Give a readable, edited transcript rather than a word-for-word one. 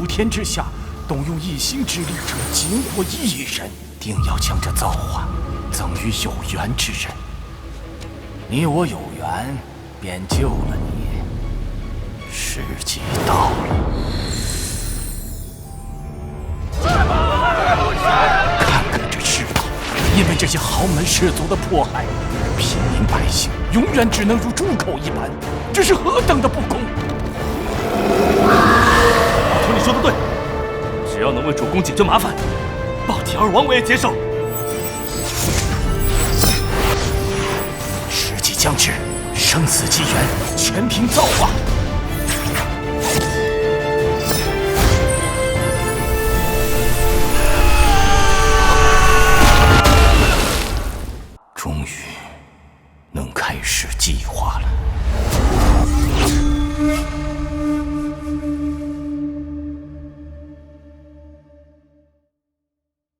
普天之下，动用一心之力者，仅我一人，定要将这造化赠予有缘之人。你我有缘，便救了你。时机到了。 看看这世道，因为这些豪门氏族的迫害，平民百姓永远只能如猪口一般，这是何等的不公！老头，你说的对，只要能为主公解决麻烦，报体而亡我也接受。时机将至，生死机缘全凭造化。